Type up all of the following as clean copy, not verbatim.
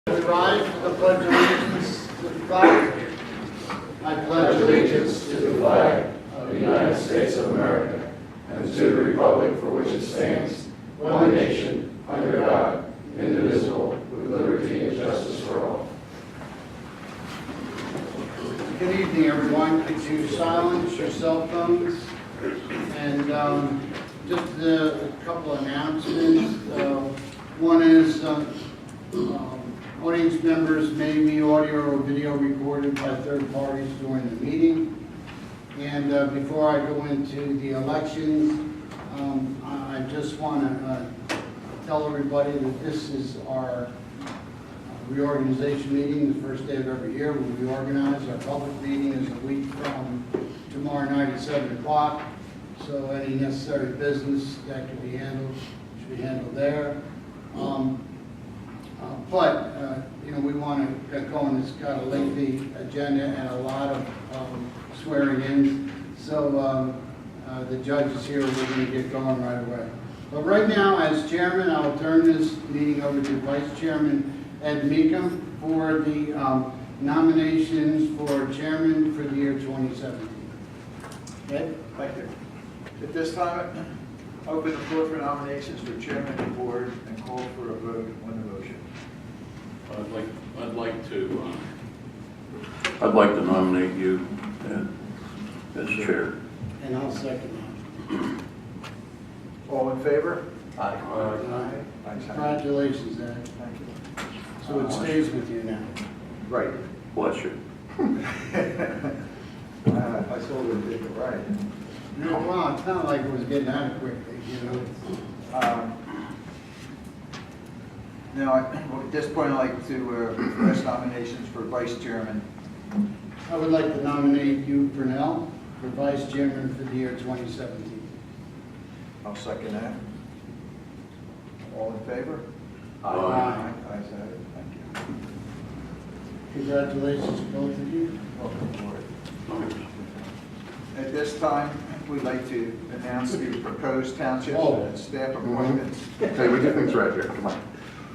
Rise for the pledge of allegiance to the flag. I pledge allegiance to the flag of the United States of America and to the republic for which it stands, one nation, under God, indivisible, with liberty and justice for all. Good evening, everyone. Could you silence your cell phones? And just a couple announcements. One is audience members may be audio or video recorded by third parties during the meeting. And before I go into the elections, I just want to tell everybody that this is our reorganization meeting, the first day of every year. We reorganize. Our public meeting is a week from tomorrow night at 7 o'clock. So any necessary business that can be handled should be handled there. We want to get going. It's got a lengthy agenda and a lot of swearing in. So the judge is here. We're going to get going right away. But right now, as chairman, I'll turn this meeting over to Vice Chairman Ed Meekum for the nominations for chairman for the year 2017. Ed? Thank you. At this time, open the floor for nominations for chairman of the board and call for a vote on the motion. I'd like to nominate you as chair. And I'll second that. All in favor? Aye. Congratulations, Ed. Thank you. So it stays with you now. Right. Bless you. I saw them take it right. No, well, it's not like it was getting out of quickly, you know. Now, at this point, I'd like to request nominations for vice chairman. I would like to nominate you, Purnell, for vice chairman for the year 2017. I'll second that. All in favor? Aye. Ayes have it. Thank you. Congratulations to both of you. Welcome aboard. At this time, we'd like to announce the proposed township and staff appointments Okay, we do things right here, come on.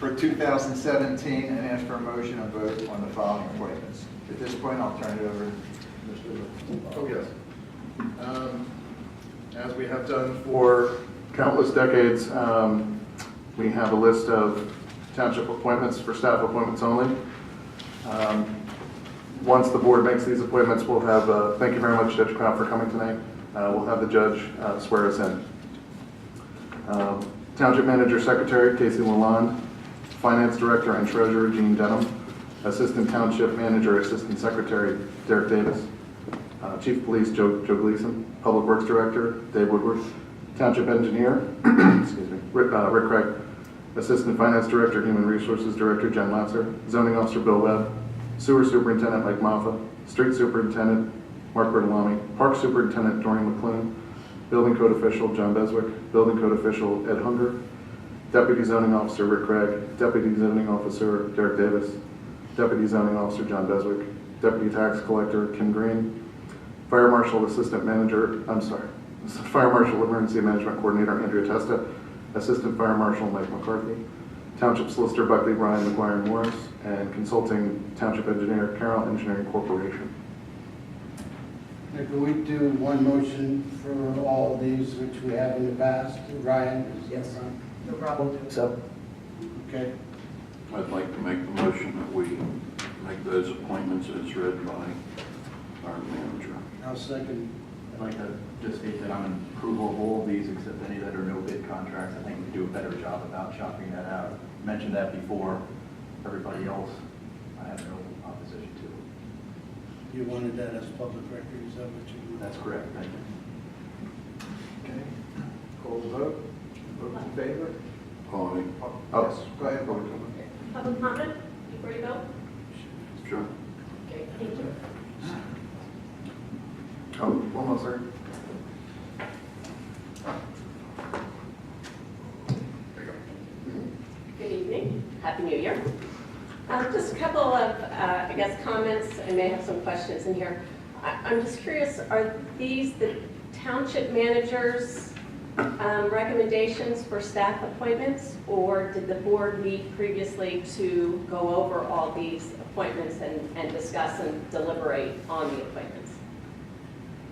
for 2017 and ask for a motion and vote on the following appointments. At this point, I'll turn it over to Mr. Oh, yes. As we have done for countless decades, we have a list of township appointments for staff appointments only. Once the board makes these appointments, we'll have, thank you very much, Judge Crown, for coming tonight. We'll have the judge swear us in. Township Manager Secretary Casey Lalonde, Finance Director and Treasurer Jean Denham, Assistant Township Manager, Assistant Secretary Derek Davis, Chief of Police Joe Gleason, Public Works Director Dave Woodward, Township Engineer excuse me, Rick Craig, Assistant Finance Director, Human Resources Director Jen Lasser, Zoning Officer Bill Webb, Sewer Superintendent Mike Maffa, Street Superintendent Mark Bertolami, Park Superintendent Doreen McClune, Building Code Official John Beswick, Building Code Official Ed Hunger, Deputy Zoning Officer Rick Craig, Deputy Zoning Officer Derek Davis, Deputy Zoning Officer John Beswick, Deputy Tax Collector Kim Green, Fire Marshal Assistant Manager, Fire Marshal Emergency Management Coordinator Andrea Testa, Assistant Fire Marshal Mike McCarthy, Township Solicitor Buckley Brian McGuire Morris, and Consulting Township Engineer Carroll Engineering Corporation. Now, can we do one motion for all of these, which we have in the past? Ryan? Yes. No problem. So, Okay. I'd like to make the motion that we make those appointments as read by our manager. I'll second. I'd like to just state that I'm in approval of all of these except any that are no bid contracts. I think we could do a better job about shopping that out. Mentioned that before. Everybody else, I have no opposition to. You wanted that as public record, is that what you? That's correct. Thank you. Okay. Call the vote. Vote in favor? Aye. Yes. Go ahead. Public comment before you go? Sure. Okay, thank you. Oh, almost there. Good evening. Happy New Year. Just a couple of, I guess, comments. I may have some questions in here. I'm just curious, are these the township managers Recommendations for staff appointments, or did the board meet previously to go over all these appointments and discuss and deliberate on the appointments?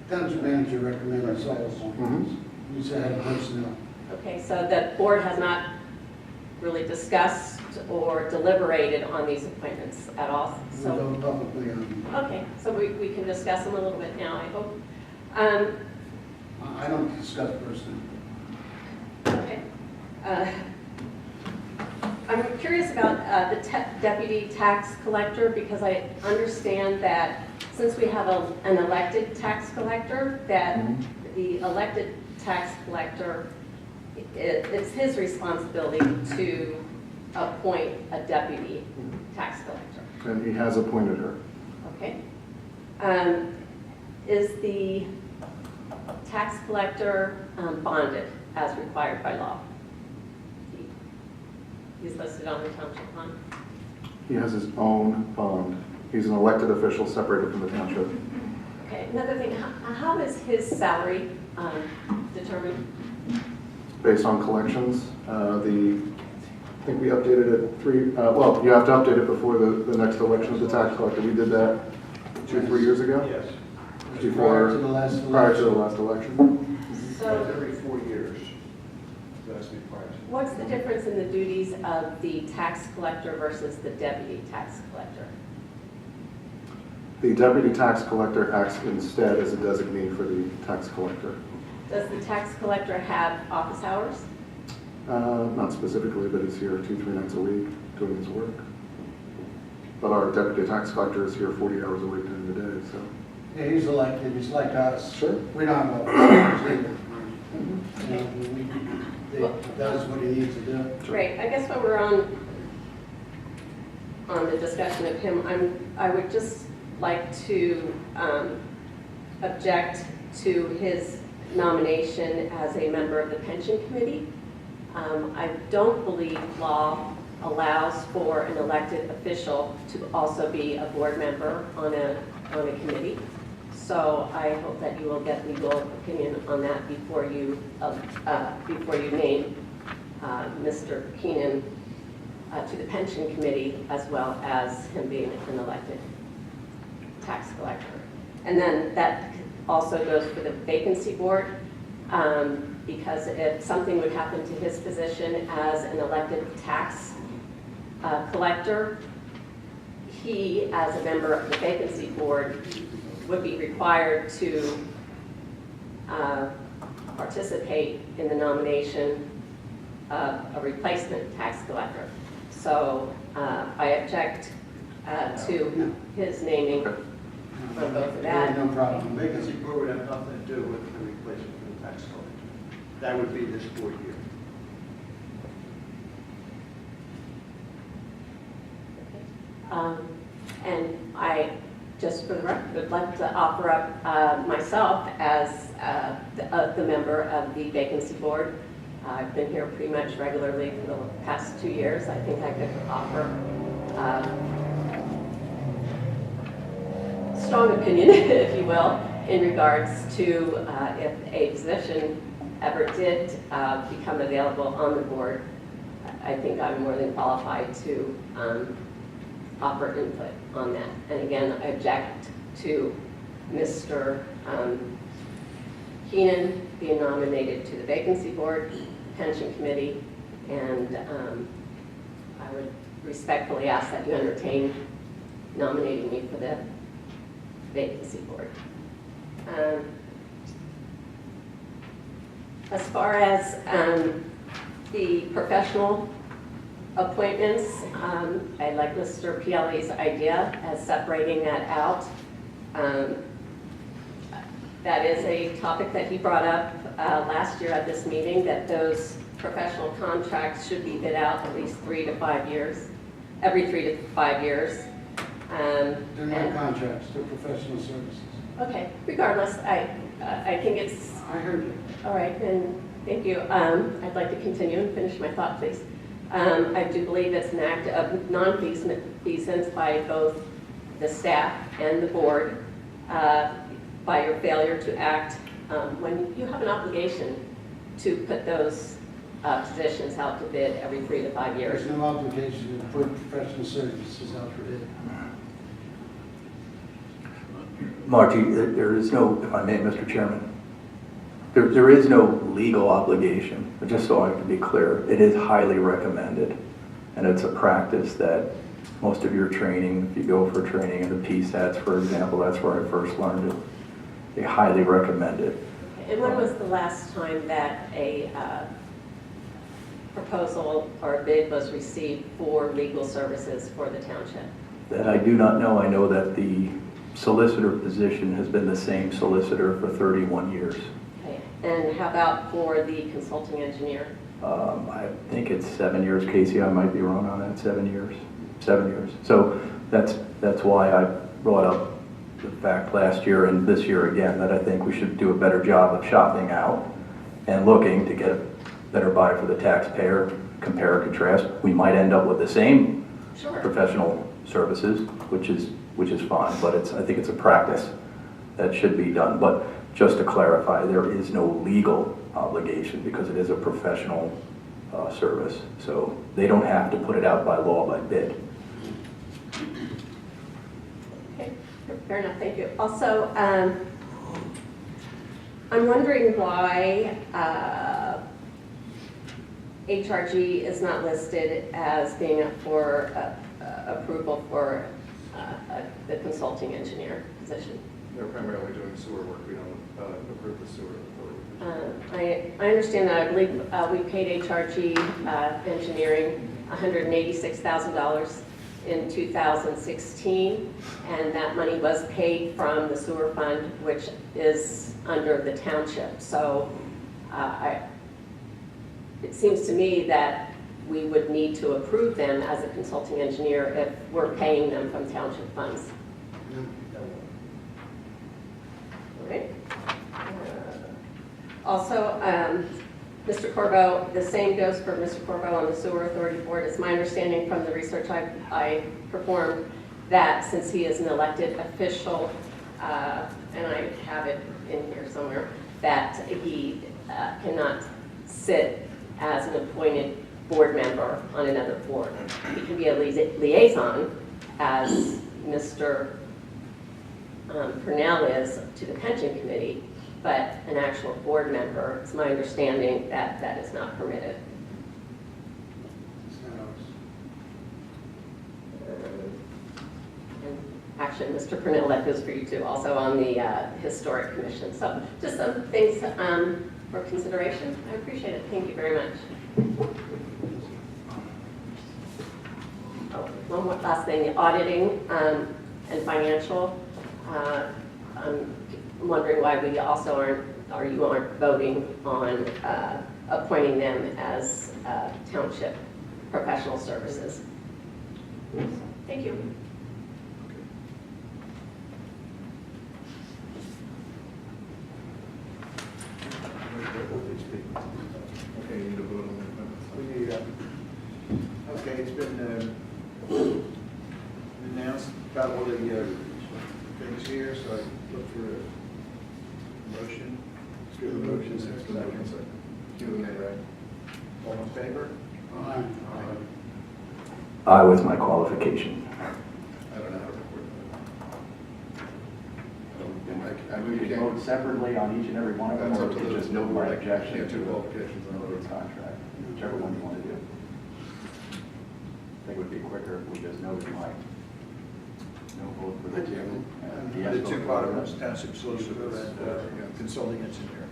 Township manager recommends all appointments. You said personnel. Okay, so the board has not really discussed or deliberated on these appointments at all? We So, don't publicly on. okay, so we can discuss them a little bit now, I hope. I don't discuss personnel. Okay. I'm curious about the deputy tax collector, because I understand that since we have an elected tax collector, that the elected tax collector, it's his responsibility to appoint a deputy tax collector. And he has appointed her. Okay. Is the tax collector bonded as required by law? He's listed on the township bond. He has his own bond. He's an elected official separated from the township. Okay, another thing, how is his salary determined? Based on collections, I think we updated it well, you have to update it before the next election of the tax collector. We did that 2-3 years ago. Yes. Prior to the last election. Prior to the last election. So Every 4 years. That's the prior. what's the difference in the duties of the tax collector versus the deputy tax collector? The deputy tax collector acts instead as a designee for the tax collector. Does the tax collector have office hours? Not specifically, but he's here 2-3 nights a week doing his work. But our deputy tax collector is here 40 hours a week during the day, so. Yeah, he's elected, he's like us. Sure. We don't have officers either. You know, he does what he needs to do. Great, I guess when we're on the discussion of him, I would just like to object to his nomination as a member of the pension committee. I don't believe law allows for an elected official to also be a board member on a committee. So I hope that you will get legal opinion on that before you name Mr. Keenan to the pension committee, as well as him being an elected tax collector. And then that also goes for the vacancy board, because if something would happen to his position as an elected tax collector, he, as a member of the vacancy board, would be required to participate in the nomination of a replacement tax collector. So I object to his naming on both of that. No problem. Vacancy board would have nothing to do with the replacement for the tax collector. That would be this board here. And I, just for the record, would like to offer up myself as the member of the vacancy board. I've been here pretty much regularly for the past 2 years. I think I could offer strong opinion, if you will, in regards to if a position ever did become available on the board. I think I'm more than qualified to offer input on that. And again, I object to Mr. Keenan being nominated to the vacancy board, pension committee, and I would respectfully ask that you entertain nominating me for the vacancy board. As far as the professional appointments, I like Mr. Pielli's idea as separating that out. That is a topic that he brought up last year at this meeting, that those professional contracts should be bid out at least 3 to 5 years, every 3 to 5 years. They're not contracts, they're professional services. Okay, regardless, I think it's, I heard you. all right, then, thank you. I'd like to continue and finish my thought, please. I do believe it's an act of non-feasance by both the staff and the board by your failure to act when you have an obligation to put those positions out to bid every 3 to 5 years. There's no obligation to put professional services out for bid. Marty, there is no, if I may, Mr. Chairman, there is no legal obligation, but just so I can be clear, it is highly recommended. And it's a practice that most of your training, if you go for training in the PSATs, for example, that's where I first learned it. They highly recommend it. And when was the last time that a proposal or a bid was received for legal services for the township? That I do not know. I know that the solicitor position has been the same solicitor for 31 years. Okay. And how about for the consulting engineer? I think it's 7 years, Casey, I might be wrong on that, 7 years. 7 years. So that's why I brought up the fact last year and this year again, that I think we should do a better job of shopping out and looking to get a better buy for the taxpayer, compare and contrast. We might end up with the same Sure. professional services, which is fine, but I think it's a practice that should be done. But just to clarify, there is no legal obligation because it is a professional service. So they don't have to put it out by law by bid. Okay, fair enough, thank you. Also, I'm wondering why HRG is not listed as being up for approval for the consulting engineer position. They're primarily doing sewer work. We don't approve the sewer authority. I understand that. I believe we paid HRG Engineering $186,000 in 2016, and that money was paid from the sewer fund, which is under the township. So it seems to me that we would need to approve them as a consulting engineer if we're paying them from township funds. All right. Also, Mr. Corbo, the same goes for Mr. Corbo on the Sewer Authority Board. It's my understanding from the research I performed that since he is an elected official, and I have it in here somewhere, that he cannot sit as an appointed board member on another board. He can be a liaison, as Mr. Purnell is to the pension committee, but an actual board member, it's my understanding that that is not permitted. And actually, Mr. Purnell, that goes for you too, also on the Historic Commission. So just some things for consideration. I appreciate it. Thank you very much. Oh, one more last thing, auditing and financial. I'm wondering why we also you aren't voting on appointing them as township professional services. Thank you. Okay, you need to vote on the We need, okay, it's been announced about all the things here, so I look for a motion. Do the motion, second. Q&A, right? All in favor? Aye. I with my qualification. I don't know how to record that. I We mean, you can can't. vote separately on each and every one of them, That's or up to we can the just note my board. objection Can't to do the qualifications on road those. contract, whichever one you want to do. I think it would be quicker if we just noted my no vote for the two. and yes The vote two for bottom the ones, rest. township solicitor and consulting engineer.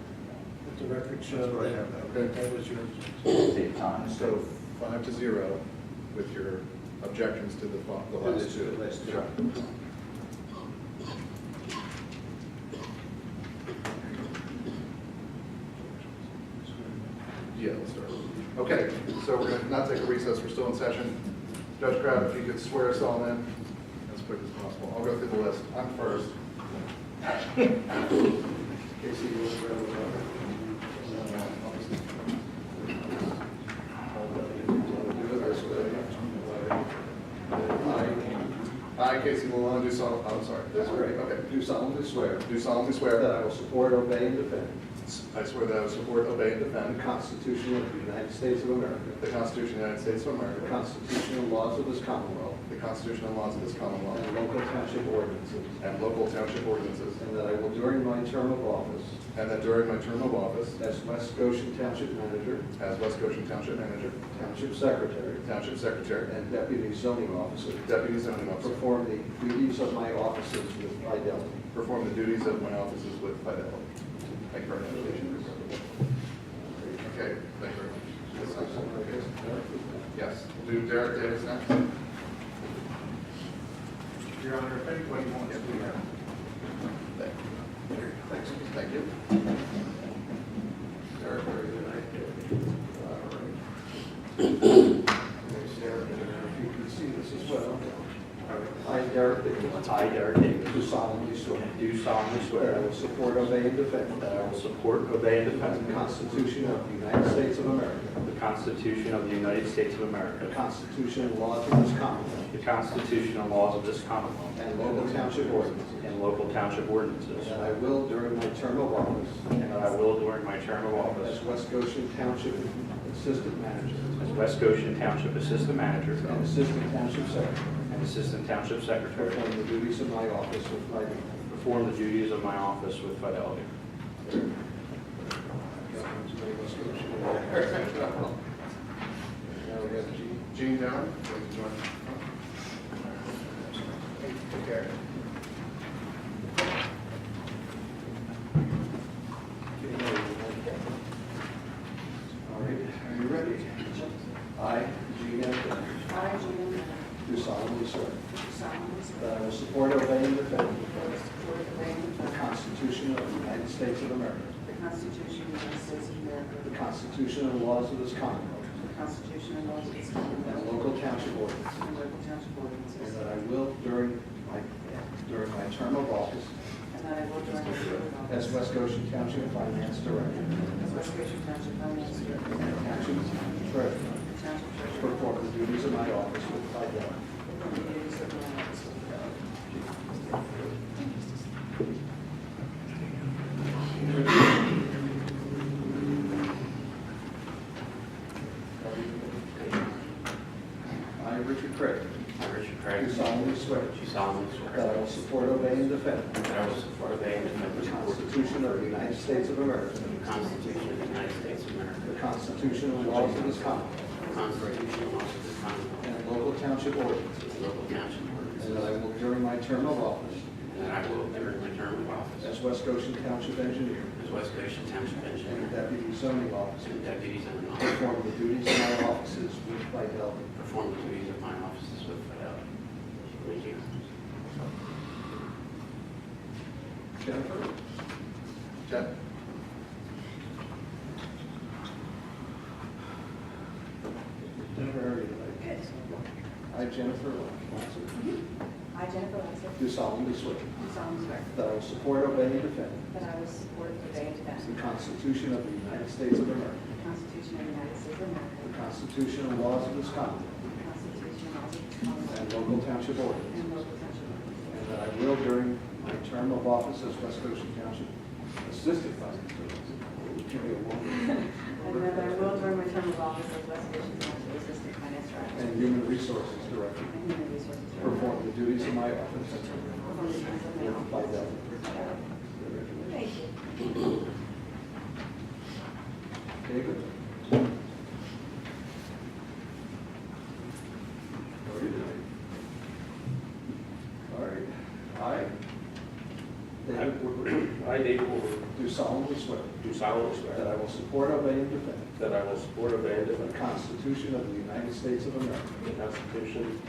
Let the record show That's what I that have. that was yours. Save time. So 5-0 with your objections to the last two. Last two. Sure. Yeah, let's start. Okay, so we're going to not take a recess, we're still in session. Judge Crabb, if you could swear us all in as quick as possible. I'll go through the list. I'm first. Casey, you want to grab the I, Casey Malone, do solemnly, I'm sorry, that's great, okay. Do solemnly swear Do solemnly swear that I will support, obey, and defend I swear that I will support, obey, and defend the Constitution of the United States of America, the Constitution of the United States of the America, Constitution and laws of this Commonwealth, the Constitution and laws of this Commonwealth, and local township ordinances, and local township ordinances, and that I will during my term of office and that during my term of office as West Goshen Township Manager, as West Goshen Township Manager, Township Secretary, Township Secretary, and Deputy Zoning Officer, Deputy Zoning Officer, perform the duties of my offices with fidelity. perform the duties of my offices with fidelity. Thank you very much. Okay, thank you very much. Yes, we'll do Derek Davis next. Your Honor, if anybody wants to, Thanks. Thank you. Derek, very good. Thanks, Derek. If you can see this as well. I, Derek Davis, I, Derek Davis, do solemnly swear do solemnly that I swear will support, obey, and defend that I will support, obey, and the defend Constitution of the United States of America, the Constitution of the United States of the America, Constitution and laws of this Commonwealth, the Constitution and laws of this Commonwealth, and local township ordinances, and local township ordinances, and that I will during my term of office and that I will, during my term of as office, West Goshen Township Assistant Manager as West Goshen Township Assistant Manager and Assistant Township Secretary, and Assistant Township Secretary, perform the duties of my office with fidelity. perform the duties of my office with fidelity. Now we have Gene. Gene Down, please join. Take care. All right, are you ready? I, Gene Anthony, I, Julie do solemnly swear solemnly swear that I will support, obey, and defend that I will support, obey, and the defend Constitution of the United States of America, the Constitution of the United States of America, the Constitution and laws of this Commonwealth, the Constitution and laws of this and Commonwealth, local township ordinances, and local township and ordinances, that I will during my term of office and that I will during my term of as office West Goshen Township Finance Director as West Goshen Township Finance Director and Township Treasurer, and Township Treasurer, perform the duties of my office with fidelity. perform the duties of my office with fidelity. I, Richard Craig, I, Richard do Craig, solemnly swear do solemnly swear that I will support, obey, and defend that I will support, obey, and defend the Constitution of the United States of America, the Constitution of the United States of America, the Constitution and laws of this Commonwealth, the Constitution and laws of this Commonwealth, and local township ordinances, and local township ordinances, and that I will during my term of office and that I will, during my term of office, as West Goshen Township Engineer as West Goshen Township and Engineer Deputy Zoning Officer, and Deputy Zoning Officer, perform the duties of my offices with fidelity. perform the duties of my offices with fidelity. Thank you. Jennifer? Jen? Jennifer, how are you tonight? Good. I, Jennifer Lasser, I, Jennifer Lester, do solemnly swear do solemnly swear that I will support, obey, and defend that I will support, obey, and defend the Constitution of the United States of America, the Constitution of the United States of America, the Constitution and laws of this Commonwealth, the Constitution and laws of this Commonwealth, and local township ordinances, and local township ordinances, and that I will during my term of office as West Goshen Township Assistant Finance Director, give me a moment, and that I will during my term of office as West Goshen Township Assistant Finance Director and Human Resources Director, and Human Resources Director, perform the duties of my office perform the duties of my with office. fidelity. Thank you. David? How are you tonight? All right. David Woodward, I, David Woodward, do solemnly swear do solemnly that swear I will support, obey, and defend that I will support, obey, and the defend Constitution of the United States of America, the Constitution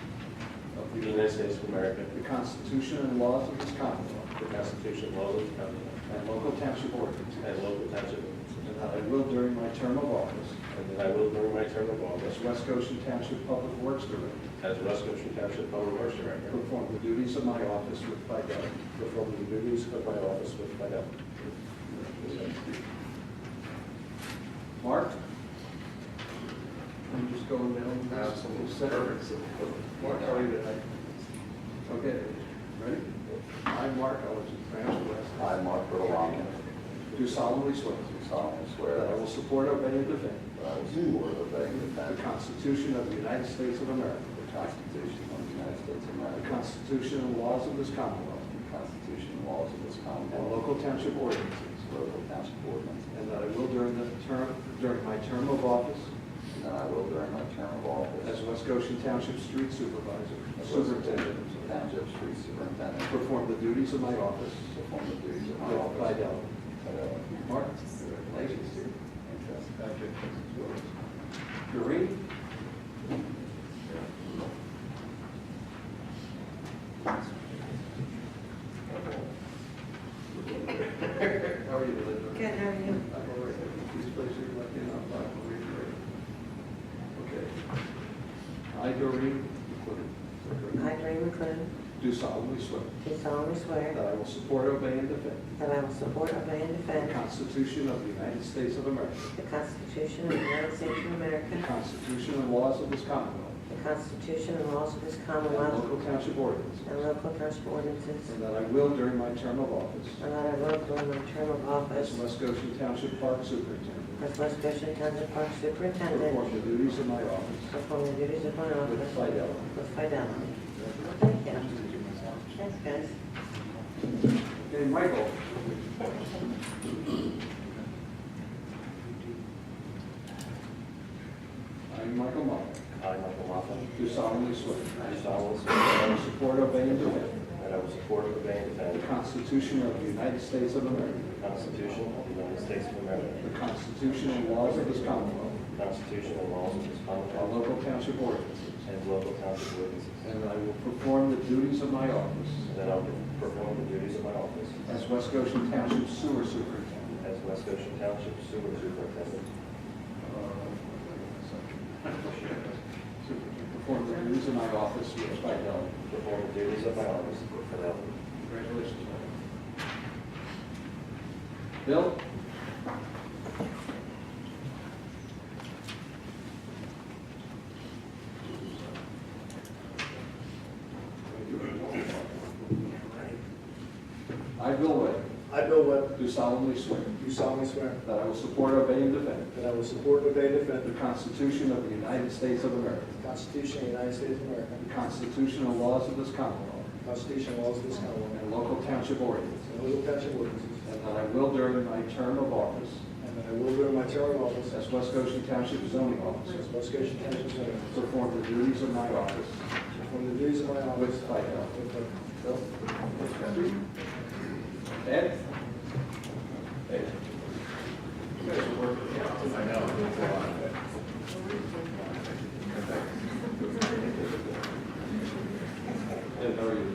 of the United States of America, the Constitution and laws of this Commonwealth, the Constitution and laws of the Commonwealth, and local township ordinances, and local township ordinances, and that I will during my term of office and that I will, during my term of office, as West Goshen Township Public Works Director, as West Goshen Township Public Works Director, perform the duties of my office with fidelity. perform the duties of my office with fidelity. Mark? I'm just going down. Absolutely. Mark, how are you tonight? Okay, ready? I, Mark, I was financial last. I, Mark Bertolami, Do do solemnly swear do solemnly swear that I will support, obey, and defend that I will support, obey, and the defend Constitution of the United States of America, the Constitution of the United States of the America, Constitution and laws of this Commonwealth, the Constitution and laws of this and Commonwealth, local township ordinances, local township ordinances, and that I will during my term of office and that I will during my term of office as West Goshen Township Street Supervisor, as Superintendent, Township Street Superintendent, perform the duties of my office perform the duties of my with office fidelity. fidelity. Mark, congratulations. Thank you. Doreen? How are you today? Good, how are you? I'm all right. Please place your left hand on the Bible. Raise your right hand. Okay. I, Doreen McLean, I, Doreen McLean, do solemnly swear do solemnly swear that I will support, obey, and defend that I will support, obey, and the defend Constitution of the United States of America, the Constitution of the United States of the America, Constitution and laws of this Commonwealth, the Constitution and laws of this and Commonwealth, local township ordinances, and local township ordinances, and that I will during my term of office and that I will, during my term of as office, West Goshen Township Park Superintendent, as West Goshen Township Park Superintendent, perform the duties of my office perform the duties of my with office fidelity. with fidelity. Thank you. Thanks, guys. Okay, Michael. I, Michael Muller, I, Michael Moffett, do solemnly swear do solemnly that swear I will support, obey, and defend that I will support, obey, and the defend Constitution of the United States of America, the Constitution of the United States of America, the Constitution and laws of this Commonwealth, the Constitution and laws of this and Commonwealth, local township ordinances, and local township ordinances, and that I will perform the duties of my office and that I will perform the duties of my office as West Goshen Township Sewer Superintendent. as West Goshen Township Sewer Superintendent. Perform the duties of my office with fidelity. Perform the duties of my office with fidelity. Congratulations, Michael. Bill? I, Bill Webb, I, Bill Webb, do solemnly swear do solemnly swear that I will support, obey, and defend that I will support, obey, and the defend Constitution of the United States of America, the Constitution of the United States of America, the Constitution and laws of this Commonwealth, the Constitution and laws of this Commonwealth, and local township ordinances, and local township ordinances, and that I will during my term of office and that I will during my term of office as West Goshen Township zoning officer as West Goshen Township Zoning Officer, perform the duties of my office perform the duties of my office with fidelity. with fidelity. Ed? Ed, how are you?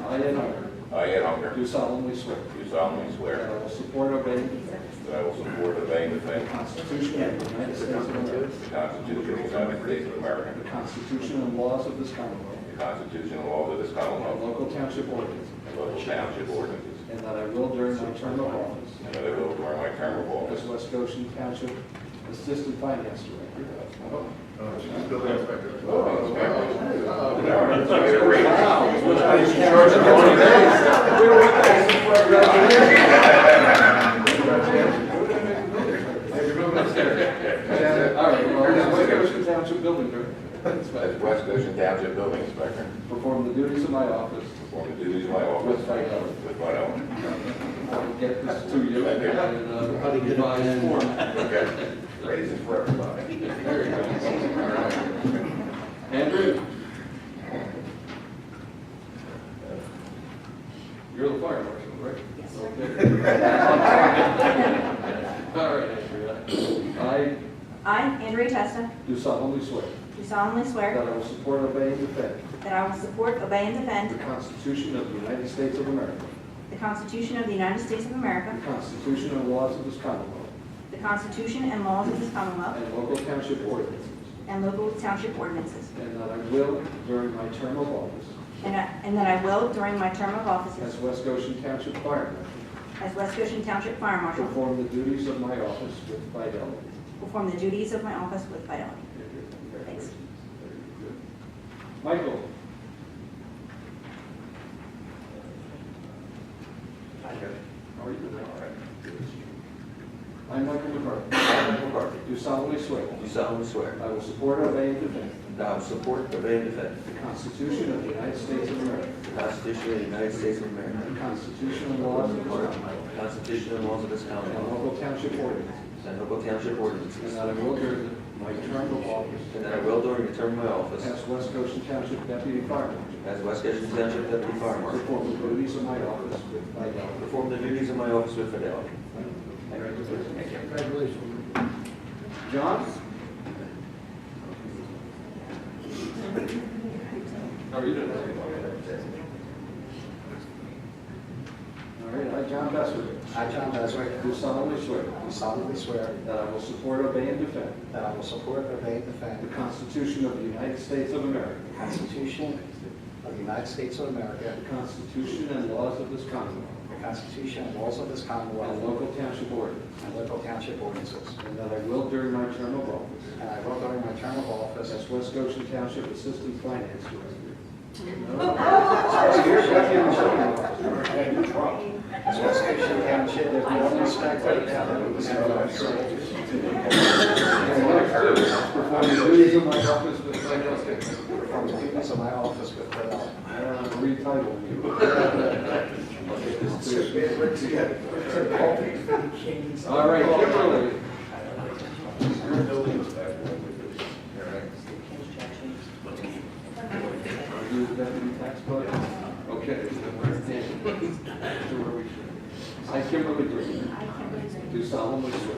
I, Ed Hunter, I, Ed Hunter, do solemnly swear do solemnly that swear I will support, obey, and defend that I will support, obey, and the defend Constitution of the United States of America, the Constitution of the United States of America, the Constitution and laws of this Commonwealth, the Constitution and laws of this and Commonwealth, local township ordinances, and local township ordinances, and that I will during my term of office and that I will, during my term of office, as West Goshen Township Assistant Finance Director. All right, well, as West Goshen Township Building Director, as West Goshen Township Building Inspector, perform the duties of my office perform the duties of my office with fidelity. with fidelity. I will get this to you in a revised format. Okay, raises for everybody. There you go. All right. Andrew? You're the fire marshal, right? Yes, All right, Andrea. I, Andrea Testa, Do solemnly swear do solemnly swear that I will support, obey, and defend that I will support, obey, and the defend Constitution of the United States of America, the Constitution of the United States of America, the Constitution and laws of this Commonwealth, the Constitution and laws of this Commonwealth, and local township ordinances, and local township ordinances, and that I will, during my term of office, and that I will, during my term of office as West Goshen Township Fire Marshal, as West Goshen Township Fire Marshal, perform the duties of my office with fidelity. perform the duties of my office with fidelity. Thanks. Michael? Hi, Jeff. How are you? All right. I, Michael McCarthy. Do solemnly swear. Do solemnly swear I will support, obey, and defend that I will support, obey, and defend the Constitution of the United States of America, the Constitution of the United States of the America, Constitution and laws of this Commonwealth, the Constitution and laws of this and Commonwealth, local township ordinances, and local township ordinances, and that I will during my term of office and that I will, during the term of my office, as West Goshen Township Deputy Fire Marshal, as West Goshen Township Deputy Fire Marshal, perform the duties of my office with fidelity. perform the duties of my office with fidelity. Congratulations. John? How are you doing? All right, I, John Beswick. I, John Beswick, Do solemnly swear do solemnly swear that I will support, obey, and defend that I will support, obey, and defend the Constitution of the United States of America, the Constitution of the United States of America, the Constitution and laws of this Commonwealth, the Constitution and laws of this and Commonwealth, local township ordinances, and local township ordinances, and that I will during my term of office and I will during my term of office as West Goshen Township Assistant Finance Director. as West Goshen Township, there's no respect for the Perform the duties of my office with fidelity. from the duties of my office with fidelity. Retitle you. All right, Kimberly. Are you deputy tax collector? Okay. I, Kimberly Green, I, Kimberly Green, do solemnly swear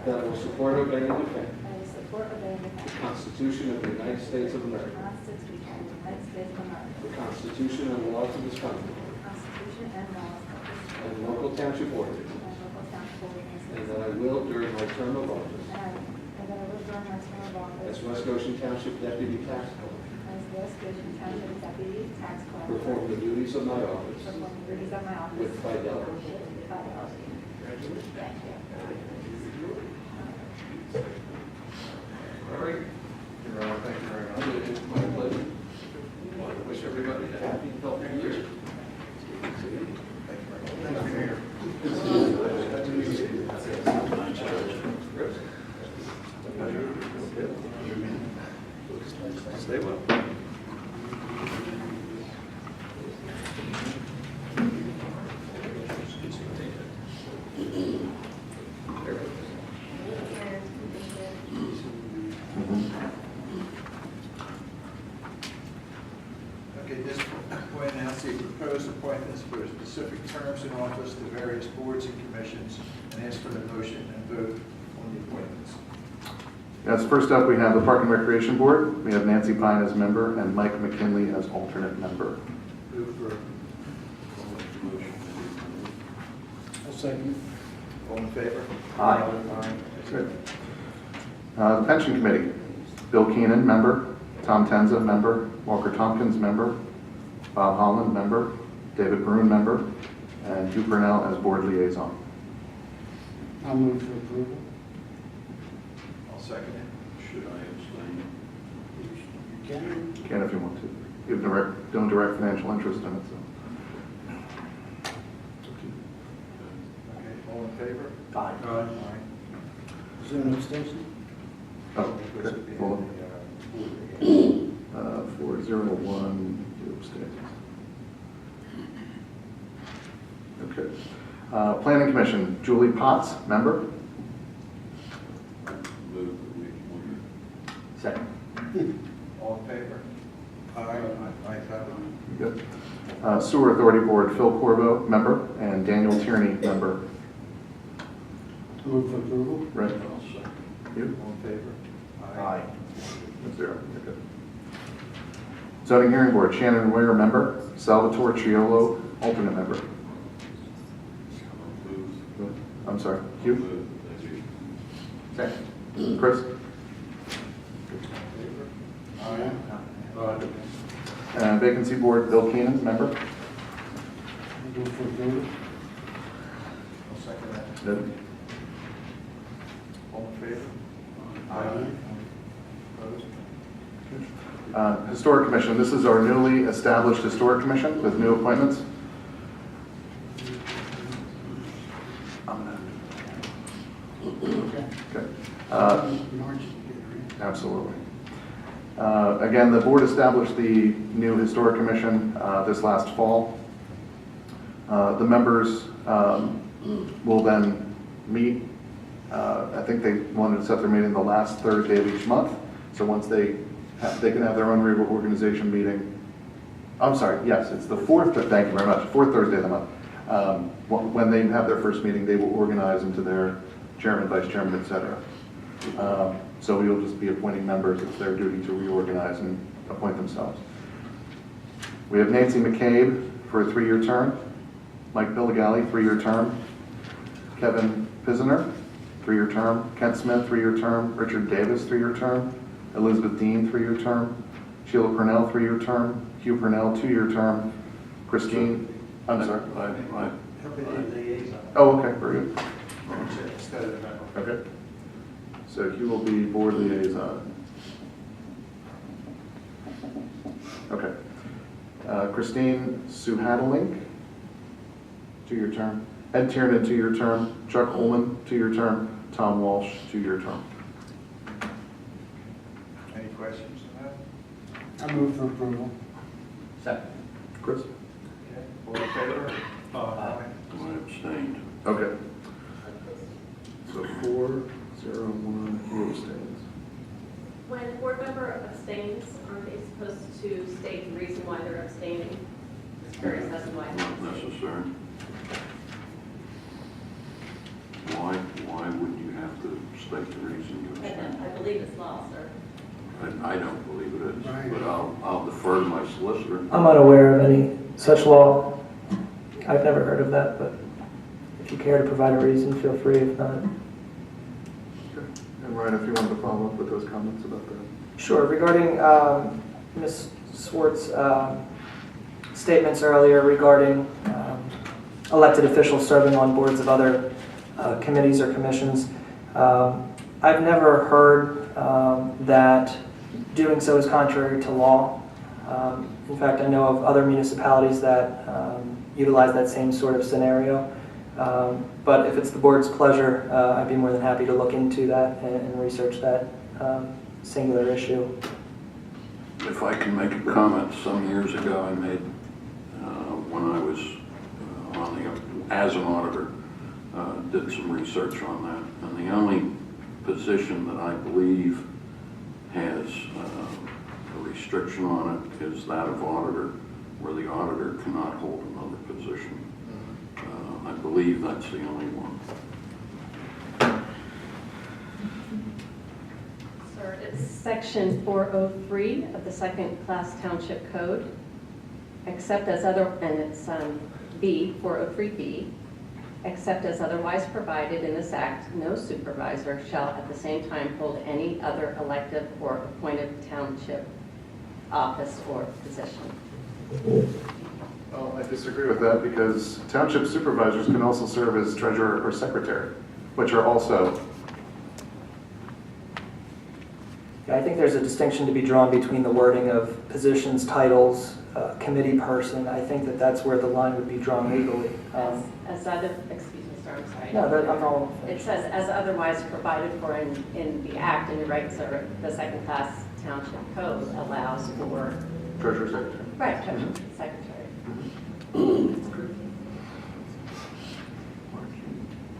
that I will support, obey, and defend I will support, obey, and defend the Constitution of the United States of the America, Constitution of the United States of America, the Constitution and laws of this Commonwealth, the Constitution and laws of this state, and local township ordinances, and local township ordinances, and that I will, during my term of office, and that I will during my term of office as West Goshen Township Deputy Tax Collector, as West Goshen Township Deputy Tax Collector, perform the duties of my office perform the duties of my office with fidelity. with fidelity. Thank you. All right. Thank you very much. It's my pleasure. I wish everybody a happy and healthy year. Stay well. Okay, this point announce the proposed appointments for specific terms in office to various boards and commissions, and ask for the motion and vote on the appointments. Yes, first up, we have the Park and Recreation Board. We have Nancy Pine as member and Mike McKinley as alternate member. Move for, I'll second. all in favor? Aye. Good. The Pension Committee, Bill Keenan, member, Tom Tenza, member, Walker Tompkins, member, Bob Holland, member, David Brune, member, and Hugh Purnell as board liaison. I'll move for approval. I'll second it. Should I abstain? You can. You can if you want to. You have don't direct financial interest in it, so. Okay, all in favor? Aye. Aye. Is there an abstention? Oh, This okay. would be Hold in on. 401, you abstain. Okay. Planning Commission, Julie Potts, member. Move that we appoint. Second. all in favor? Aye. Aye. Good. Sewer Authority Board, Phil Corvo, member, and Daniel Tierney, member. Move for approval. Right. I'll second. You? All in favor? 0. You're good. Zoning Hearing Board, Shannon Ware, member, Salvatore Ciolo, alternate member. Move. I'm sorry, Hugh? Move. Thank you. Second. Chris? Aye. Vacancy Board, Bill Keenan, member. Move for approval. I'll second that. Good. All in favor? Aye. Opposed? Historic Commission, this is our newly established Historic Commission with new appointments. Absolutely. Again, the board established the new Historic Commission this last fall. The members will then meet. I think they wanted to set their meeting the last Thursday of each month. So once they can have their own reorganization meeting. I'm sorry, yes, it's the fourth, thank you very much, fourth Thursday of the month. When they have their first meeting, they will organize into their chairman, vice chairman, et cetera. So we will just be appointing members. It's their duty to reorganize and appoint themselves. We have Nancy McCabe for a 3-year term, Mike Billigali, 3-year term, Kevin Pizner, 3-year term, Kent Smith, 3-year term, Richard Davis, 3-year term, Elizabeth Dean, 3-year term, Sheila Purnell, 3-year term, Hugh Purnell, 2-year term, Christine, I'm sorry. He'll be the liaison. Oh, okay, very good. Instead of the member. Okay. So Hugh will be board liaison. Okay. Christine Suhadelink, 2-year term. Ed Tiernan, 2-year term. Chuck Ullman, 2-year term. Tom Walsh, 2-year term. Any questions on that? I move for approval. Second. Chris? Okay, all in favor? Aye. I abstained. Okay. So 4-0-1, who abstains? When a board member abstains, aren't they supposed to state the reason why they're abstaining? Just curious as to why. Not necessary. Why would you have to state the reason you abstained? I believe it's law, sir. I don't believe it is, Right. but I'll defer to my solicitor. I'm unaware of any such law. I've never heard of that, but if you care to provide a reason, feel free. If not, Okay. And Ryan, if you wanted to follow up with those comments about that. sure. Regarding Ms. Swartz's statements earlier regarding elected officials serving on boards of other committees or commissions, I've never heard that doing so is contrary to law. In fact, I know of other municipalities that utilize that same sort of scenario. But if it's the board's pleasure, I'd be more than happy to look into that and research that singular issue. If I can make a comment, some years ago I made, when I was as an auditor, did some research on that. And the only position that I believe has a restriction on it is that of auditor, where the auditor cannot hold another position. I believe that's the only one. Sir, it's section 403 of the second class township code, except as other, and it's B, 403B, except as otherwise provided in this act, no supervisor shall at the same time hold any other elective or appointed township office or position. Well, I disagree with that because township supervisors can also serve as treasurer or secretary, which are also. I think there's a distinction to be drawn between the wording of positions, titles, committee person. I think that that's where the line would be drawn legally. As other, excuse me, sir, I'm sorry. No, I'm all. It says as otherwise provided for in the act, and you're right, sir, the second class township code allows for. Treasurer, secretary. Right, treasurer, secretary.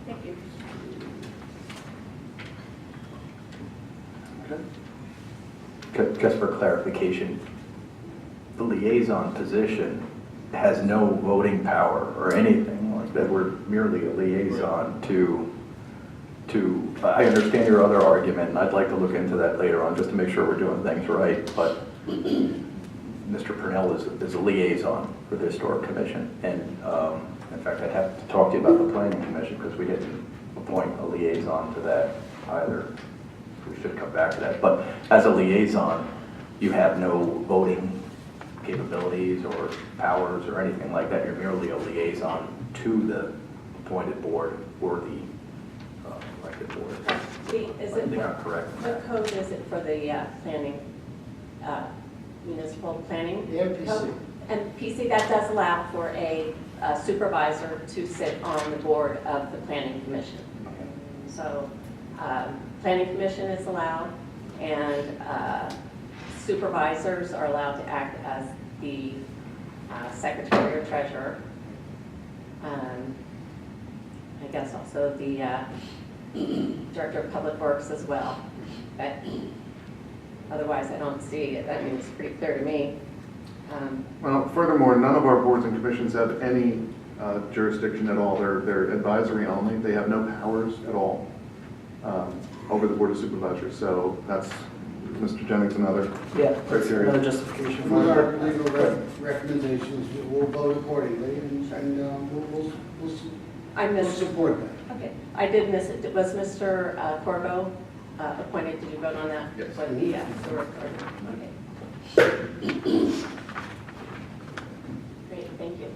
Thank you. Just for clarification, the liaison position has no voting power or anything like that. We're merely a liaison to, I understand your other argument, and I'd like to look into that later on just to make sure we're doing things right, but Mr. Purnell is a liaison for the Historic Commission, and in fact, I'd have to talk to you about the Planning Commission because we didn't appoint a liaison to that either. We should come back to that. But as a liaison, you have no voting capabilities or powers or anything like that. You're merely a liaison to the appointed board or the elected board. Is I it think I'm correct. what code is it for the planning, municipal planning? Yeah, PC. Code? And PC, that does allow for a supervisor to sit on the board of the planning commission. So Planning Commission is allowed, and supervisors are allowed to act as the secretary or treasurer. I guess also the director of public works as well. But otherwise, I don't see it. I mean, it's pretty clear to me. Well, furthermore, none of our boards and commissions have any jurisdiction at all. They're advisory only. They have no powers at all over the Board of Supervisors. So that's, Mr. Jennings, another Yeah, that's criteria. another justification With our for it. legal recommendations, we'll vote accordingly, and we'll I missed. support that. Okay, I did miss it. Was Mr. Corbo appointed? Did you vote on that? Yes. What, yeah, so we're, okay. Great, thank you.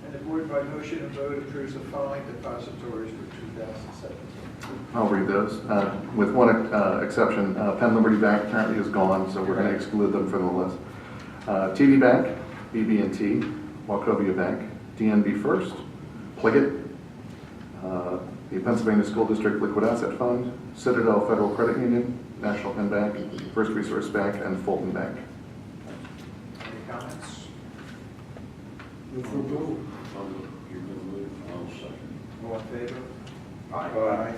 And the board by motion and vote approves the following depositories for 2017. I'll read those. With one exception, Penn Liberty Bank apparently is gone, so we're going to exclude them from the list. TD Bank, BB&T, Wachovia Bank, DNB First, Pliget, the Pennsylvania School District Liquid Asset Fund, Citadel Federal Credit Union, National Penn Bank, First Resource Bank, and Fulton Bank. Any comments? Move for approval. You're going to move, I'll second. All in favor? Aye.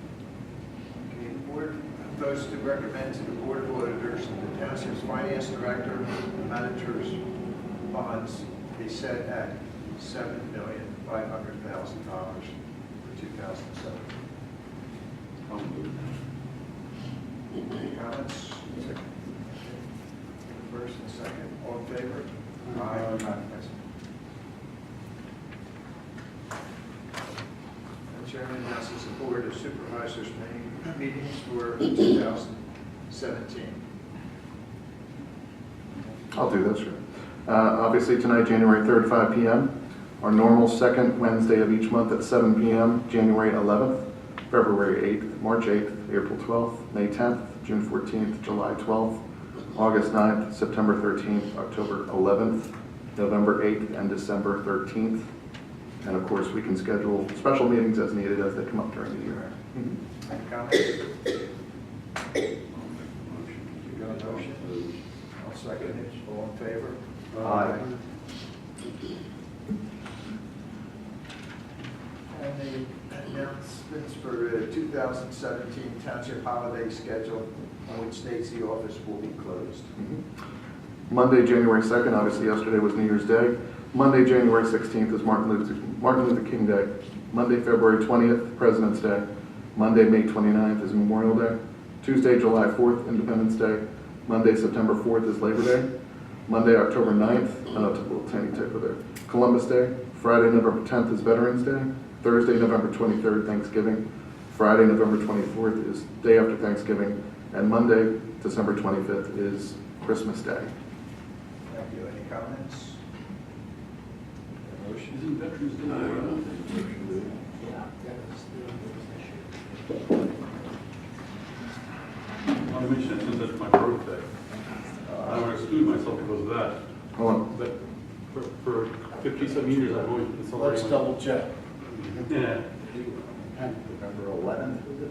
Okay, the board votes to recommend to the Board of Auditors the Township's Finance Director, Manager's bonds be set at $7,500,000 for 2007. I'll move. Any comments? First and second, all in favor? The chairman announces the Board of Supervisors meetings for 2017. I'll do this, sure. Obviously, tonight, January 3rd, 5 p.m. Our normal second Wednesday of each month at 7 p.m., January 11th, February 8th, March 8th, April 12th, May 10th, June 14th, July 12th, August 9th, September 13th, October 11th, November 8th, and December 13th. And of course, we can schedule special meetings as needed as they come up during the year. Any comments? You got a motion? I'll second it. All in favor? Aye. And the announcements for 2017 Township holiday schedule, on which states the office will be closed. Monday, January 2nd, obviously yesterday was New Year's Day. Monday, January 16th is Martin Luther King Day. Monday, February 20th, President's Day. Monday, May 29th is Memorial Day. Tuesday, July 4th, Independence Day. Monday, September 4th is Labor Day. Monday, October 9th, a little tiny typo there, Columbus Day. Friday, November 10th is Veterans Day. Thursday, November 23rd, Thanksgiving. Friday, November 24th is day after Thanksgiving. And Monday, December 25th is Christmas Day. Thank you. Any comments? Motion? Isn't Veterans Day? I want to mention it since that's my birthday. I don't want to exclude myself because of that. Hold on. But for 50-some years, I've always been Let's celebrating. double check. Yeah. November 11th, was it?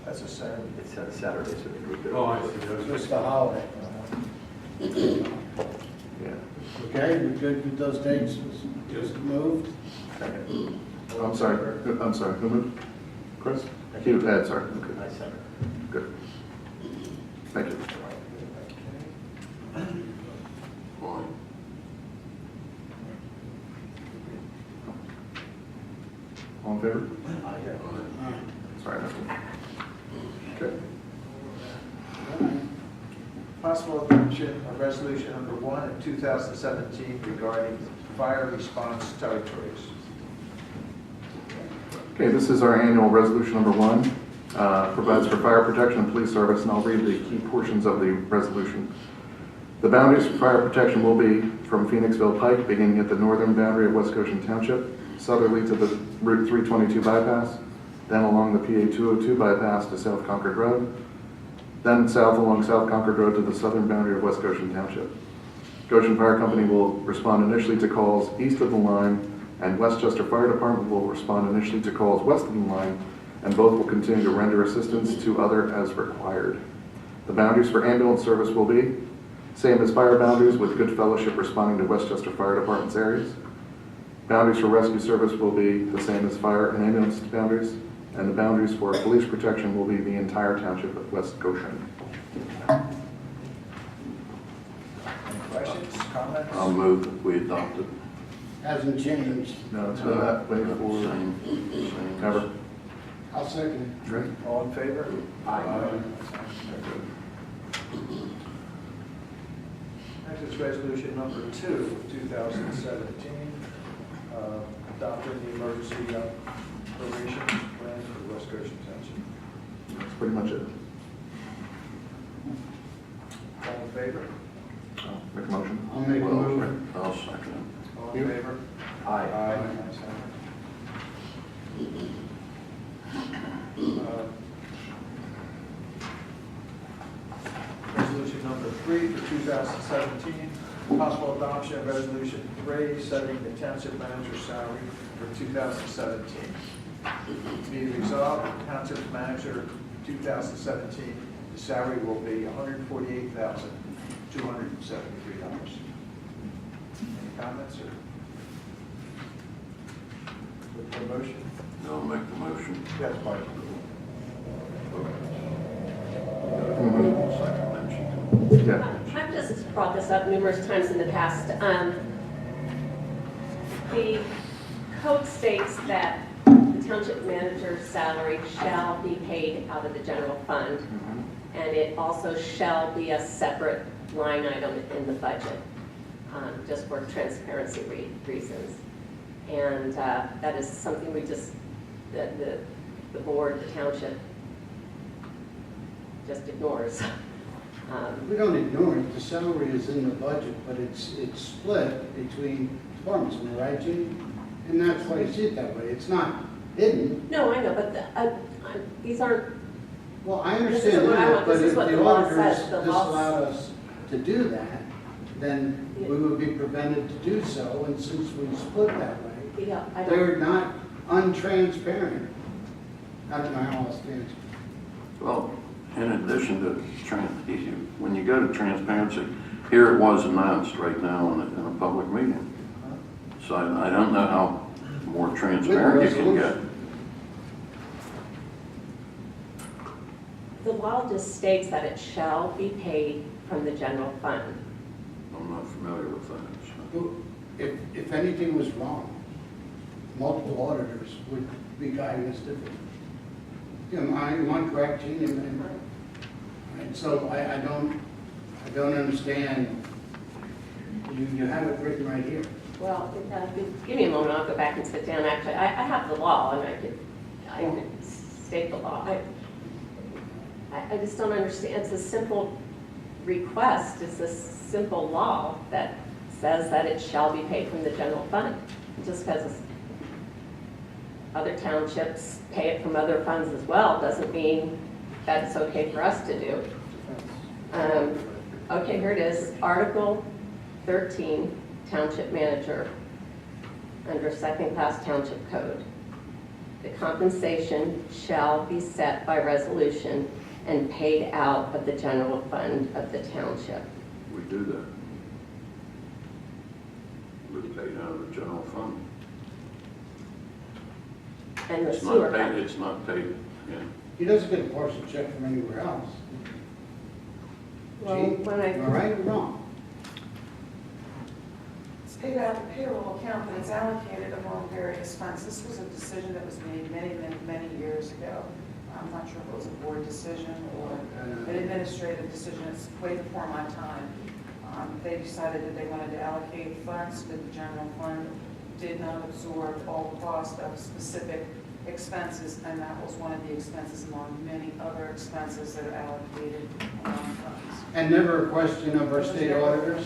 That's a Saturday. It's a Saturday, so they moved it. Oh, I over. see. Just a holiday. Yeah. Okay, we're good with those dates? Just moved? Second. I'm sorry, who moved? Chris? Ed, sorry. Okay. I second. Good. Thank you. Aye. All in favor? Aye. Sorry, I missed it. Okay. Possible adoption of resolution number 1 of 2017 regarding fire response territories. Okay, this is our annual resolution number 1. Provides for fire protection and police service, and I'll read the key portions of the resolution. The boundaries for fire protection will be from Phoenixville Pike, beginning at the northern boundary of West Goshen Township, southerly to the Route 322 bypass, then along the PA 202 bypass to South Concord Road, then south along South Concord Road to the southern boundary of West Goshen Township. Goshen Fire Company will respond initially to calls east of the line, and Westchester Fire Department will respond initially to calls west of the line, and both will continue to render assistance to other as required. The boundaries for ambulance service will be same as fire boundaries, with Good Fellowship responding to Westchester Fire Department's areas. Boundaries for rescue service will be the same as fire and ambulance boundaries, and the boundaries for police protection will be the entire township of West Goshen. Any questions, comments? I'll move that we adopt it. Hasn't changed. No, it's been that way for Same. ever. I'll second it. Right? All in favor? Next is resolution number 2 of 2017, adopting the emergency operations plan for West Goshen Township. That's pretty much it. All in favor? I'll make a motion. I'll make a motion. I'll second it. All in favor? Aye. Ayes have it. Resolution number 3 for 2017, possible adoption of resolution 3, setting the township manager's salary for 2017. Be it resolved, the township manager 2017, the salary will be $148,273. Any comments or? Look for a motion? I'll make the motion. Yes, Mike. Second, then she can. Yeah. I've just brought this up numerous times in the past. The code states that the township manager's salary shall be paid out of the general fund, and it also shall be a separate line item in the budget, just for transparency reasons. And that is something we just, the board, the township, just ignores. We don't ignore it, the salary is in the budget, but it's split between departments, am I right, Gene? And that's why you see it that way, it's not hidden. No, I know, but these aren't, Well, I This is understand what I that, want. but This is if what the the law auditors says. The law- disallowed us to do that, then we would be prevented to do so, and since we split that way, yeah, I don't. they're not untransparent. I don't know how else to answer. Well, in addition to, when you go to transparency, here it was announced right now in a public meeting. So I don't know how more transparent you can get. The law just states that it shall be paid from the general fund. I'm not familiar with that. So. If anything was wrong, multiple auditors would be guiding us differently. Am I correct, Gene? And so I don't understand, you have it written right here. Well, give me a moment, I'll go back and sit down. Actually, I have the law, and I could state the law. I just don't understand. It's a simple request. It's a simple law that says that it shall be paid from the general fund. Just because other townships pay it from other funds as well doesn't mean that it's okay for us to do. Okay, here it is. Article 13, Township Manager, under Second Class Township Code. The compensation shall be set by resolution and paid out of the general fund of the township. We do that. We're paid out of the general fund. And the It's sewer not paid, fund. it's not paid, yeah. He doesn't get a partial check from anywhere else. Well, Gene, when I- am I right or wrong? It's paid out of the payroll account, but it's allocated among various funds. This was a decision that was made many years ago. I'm not sure if it was a board decision or an administrative decision. It's way before my time. They decided that they wanted to allocate funds to the general fund, did not absorb all the cost of specific expenses, and that was one of the expenses among many other expenses that are allocated among funds. And never a question of our state auditors?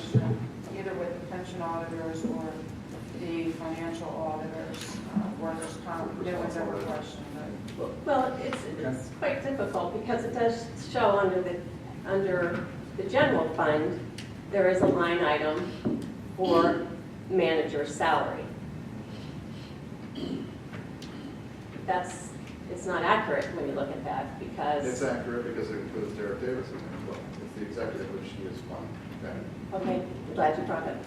Either with the pension auditors or the financial auditors, workers' comp, no one's ever questioned it. Well, it's quite difficult because it does show under the general fund there is a line item for manager's salary. It's not accurate when you look at that because. It's accurate because it includes Derek Davis in there as well. It's the executive, which he is one. Okay, glad you brought it.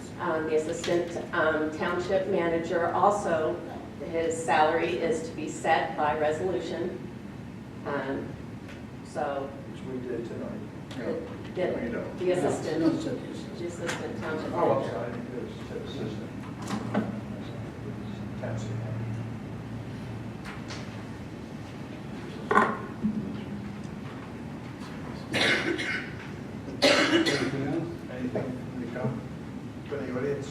The assistant township manager also, his salary is to be set by resolution. So Which we did tonight. the assistant township Oh, I'm manager. sorry, I think it was assistant. Township manager. Anything from the audience?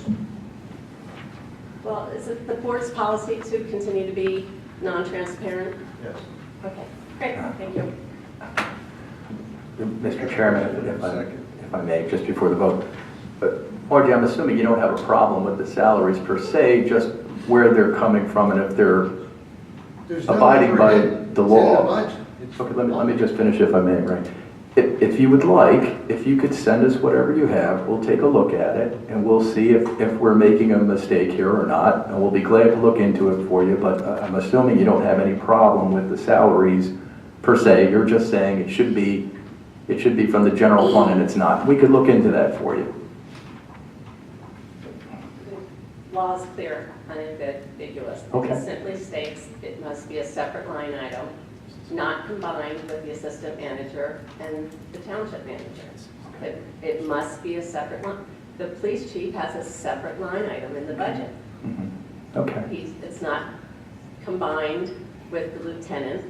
Well, is it the board's policy to continue to be non-transparent? Yes. Okay, great, thank you. Mr. Chairman, if I may, just before the vote. But Margie, I'm assuming you don't have a problem with the salaries per se, just where they're coming from and if they're There's no abiding by overhead. the It's in law. the budget. It's- Okay, let me just finish if I may, right? If you would like, if you could send us whatever you have, we'll take a look at it and we'll see if we're making a mistake here or not. And we'll be glad to look into it for you, but I'm assuming you don't have any problem with the salaries per se. You're just saying it should be from the general fund and it's not. We could look into that for you. The law is clear, unambiguous. Okay. It simply states it must be a separate line item, not combined with the assistant manager and the township manager. It must be a separate line. The police chief has a separate line item in the budget. Okay. It's not combined with the lieutenant,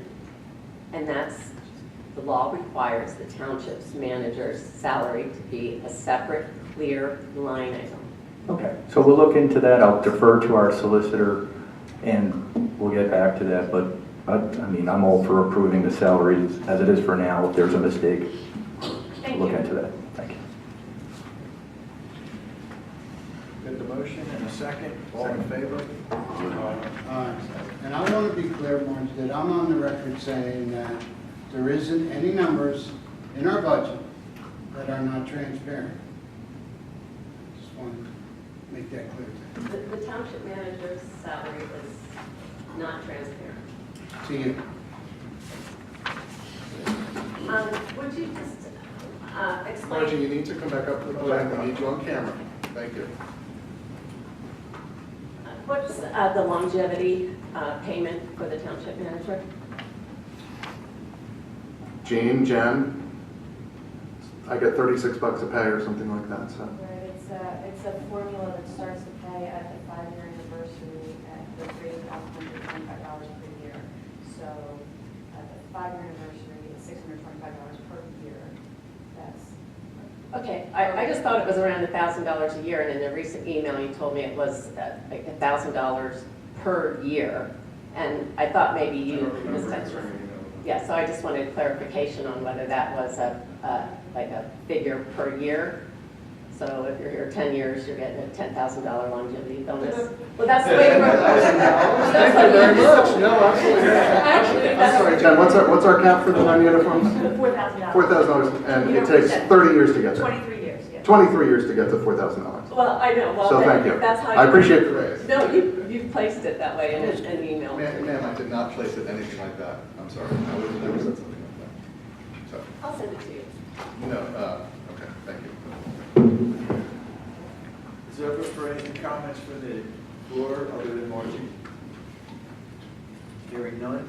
and the law requires the township's manager's salary to be a separate, clear line item. Okay, so we'll look into that. I'll defer to our solicitor and we'll get back to that. But I mean, I'm all for approving the salaries as it is for now. If there's a mistake, Thank we'll look you. into that. Thank you. Get the motion and a second. All in favor? And I want to be clear, Marge, that I'm on the record saying that there isn't any numbers in our budget that are not transparent. Just want to make that clear. The township manager's salary is not transparent. To you. Would you just Margie, explain? you need to come back up to the podium. We need you on camera. Thank you. What's the longevity payment for the township manager? Jen, I get $36 a pay or something like that, so. Right, it's a formula that starts to pay at the 5-year anniversary at the rate of $125 per year. So at the 5-year anniversary, it's $625 per year. That's Okay, I just thought it was around $1,000 a year, and in a recent email, you told me it was like $1,000 per year. And I thought maybe you, yeah, so I just wanted clarification on whether that was like a figure per year. So if you're here 10 years, you're getting a $10,000 longevity bonus. Well, that's the way it works. Thank you very much. No, absolutely. Actually, I'm sorry, Jen, what's our cap for the non-uniforms? $4,000. $4,000, and it takes 30 years to get there. 23 years, yeah. 23 years to get to $4,000. Well, I know, well, So thank you. that's how I appreciate the raise. No, you've placed it that way in an email. Ma'am, I did not place it anything like that. I'm sorry. I would have never said something like that. So, I'll send it to you. no, okay, thank you. Is there for any comments for the floor other than Margie? Hearing none.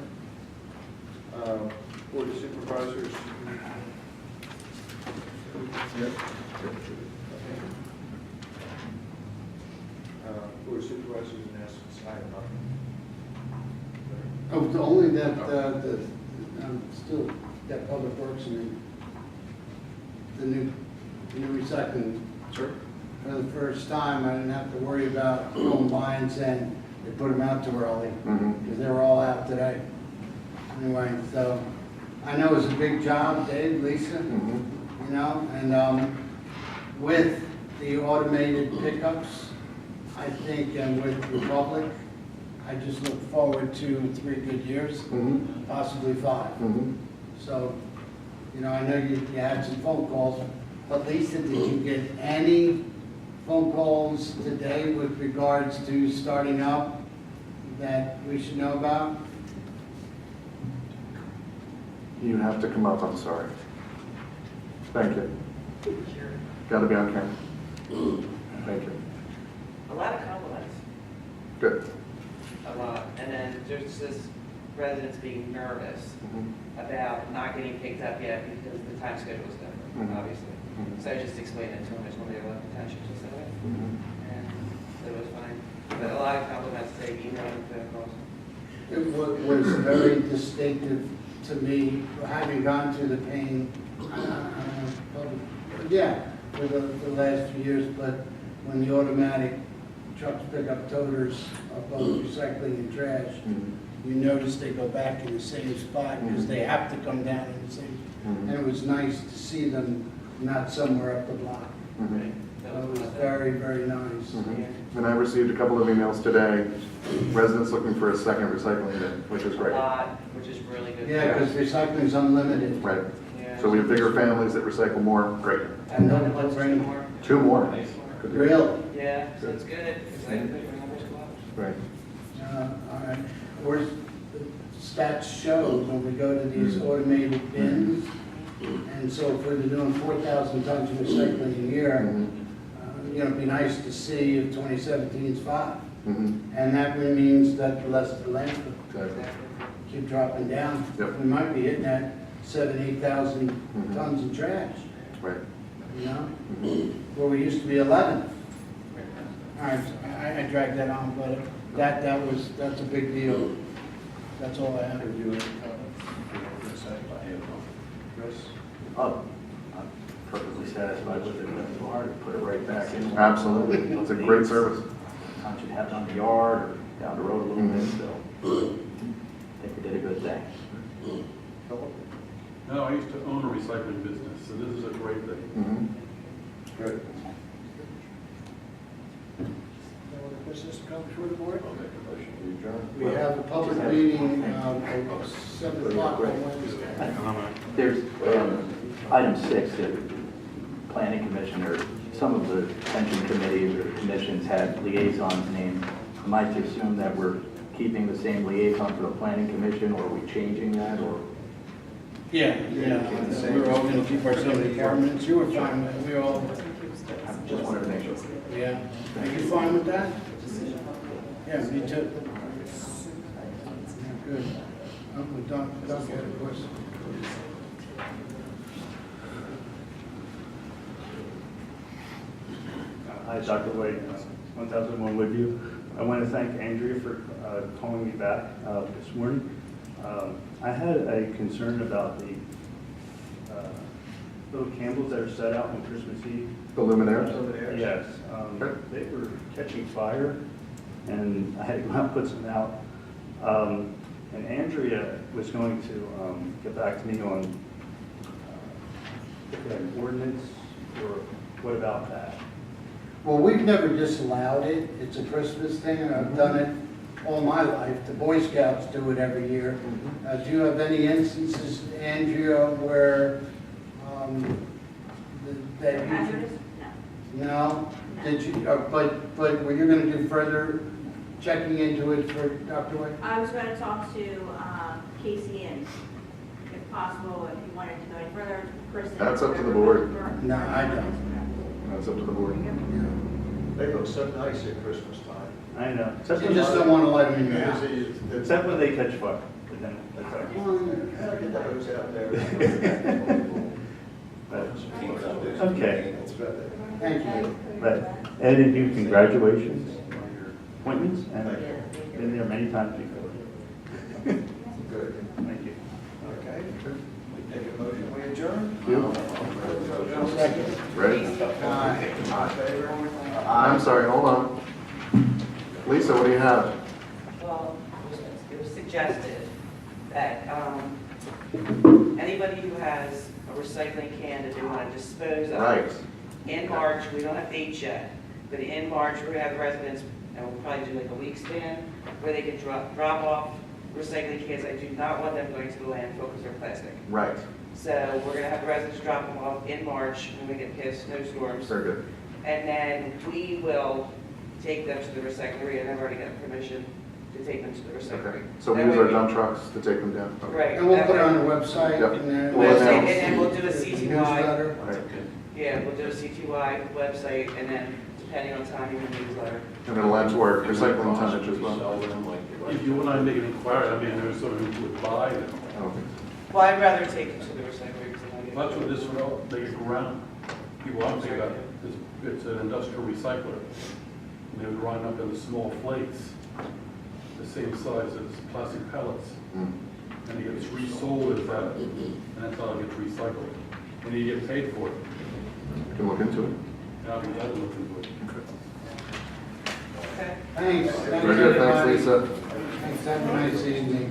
Board of Supervisors. Yep. Board of Supervisors and Assets, I have nothing. Oh, only that, still, that Public Works and the new recycling. Sure. For the first time, I didn't have to worry about going by and saying they put them out too early, because they were all out today. Anyway, so I know it's a big job, Dave, Lisa, you know, and with the automated pickups, I think, and with Republic, I just look forward to 3 good years, possibly 5. So, you know, I know you had some phone calls But Lisa, did you get any phone calls today with regards to starting up that we should know about? You have to come up, I'm sorry. Thank you. Got to be on camera. Thank you. A lot of compliments, Good. a lot. And then there's this residents being nervous about not getting picked up yet because the time schedule is different, obviously. So I just explained it to them, it's only a lot of attention to it. And it was fine. But a lot of compliments today, emails and phone calls. It was very distinctive to me, having gone through the pain, for the last few years, but when the automatic trucks pick up toters of both recycling and trash, you notice they go back in the same spot because they have to come down in the same. And it was nice to see them not somewhere up the block. So it was very, very nice. And I received a couple of emails today, residents looking for a second recycling bin, which is great. A lot, which is really good. Yeah, because recycling's unlimited. Right. Yeah. So we have bigger families that recycle more, great. And Let's they'll do bring more. 2 more. Good deal. Really? Yeah, so it's good. Excited that your numbers go up. Right. All right. Where's the stats show when we go to these automated bins? And so if we're doing 4,000 tons of recycling a year, it'd be nice to see if 2017 is 5. And that really means that the less the landfill Exactly. keep dropping down. Yep. We might be hitting that 7,000, 8,000 tons of trash, Right. you know? Where we used to be 11. All right, so I dragged that on, but that's a big deal. That's all I have. Have you any comments? Chris? Oh, I'm perfectly satisfied with it. It's hard to put it right back in. Absolutely. It's a great service. Sometimes you have it on the yard or down the road a little bit, so I think we did a good thing. Philip? No, I used to own a recycling business, so this is a great thing. Good. No other business to come before the board? I'll make a motion to adjourn. We have a public meeting at 7 o'clock on Wednesday. There's item 6, the planning commission or some of the pension committees or commissions had liaisons named. Am I to assume that we're keeping the same liaison for the planning commission, or are we changing that, or? Yeah, we were all going to keep our same departments. You were fine with it. We all, Just wanted to make sure. yeah. Are you fine with that? Yeah, me too. Yeah, good. Don't get a question. Hi, Dr. White, 1001 Woodview. I want to thank Andrea for calling me back this morning. I had a concern about the little candles that are set out on Christmas Eve. The luminaires? Yes. They were catching fire, and I had to go out and put some out. And Andrea was going to get back to me on an ordinance, or what about that? Well, we've never disallowed it. It's a Christmas thing, and I've done it all my life. The Boy Scouts do it every year. Do you have any instances, Andrea, where that you... Hazardous? No. No? Did you, but were you going to do further checking into it for Dr. White? I was going to talk to Casey and, if possible, if you wanted to go any further, Kristen. That's up to the board. No, I don't. That's up to the board. They look so nice at Christmas time. I know. You just don't want to let them in your house. Except when they catch fire. But then that's all right. Gotta get the hose out there. Okay. Thank you. But Ed and you, congratulations on your appointments, and been there many times before. Good. Thank you. Okay. We take a motion, we adjourn? Second. Ready? All in favor? I'm sorry, hold on. Lisa, what do you have? Well, it was suggested that anybody who has a recycling can that they want to dispose of. Right. In March, we don't have dates yet, but in March, we're going to have the residents, and we'll probably do like a week span, where they can drop off recycling cans. I do not want them going to the landfill because they're plastic. Right. So we're gonna have the residents drop them off in March when we get past snowstorms. Very good. And then we will take them to the recyclery, and I've already got permission to take them to the Okay. recyclery. So we That use way our dump trucks to take them down? Okay. Right. And we'll that put it way- on the website Yep. and then. We'll Website, announce. and then we'll do a CTY. Newsletter. All right. Yeah, we'll do a CTY website, and then depending on timing, a newsletter. And it'll add to our recycling tonnage as well. Sell them like you If you and I make an inquiry, I mean, there's someone who would buy them. I don't think Well, I'd rather take them to the recyclery because then I get. That's what this will, they get around. People I'm thinking about, it's an industrial recycler. And they would grind up into small flakes, the same size as plastic pellets. so. Mm. And it gets resold as that, and that's how it gets recycled. And you get paid for it. We can look into it. And I'll be glad to look into it. Okay. Thanks. Thanks, Very good, thanks, everybody. Lisa. Thanks, have a nice evening.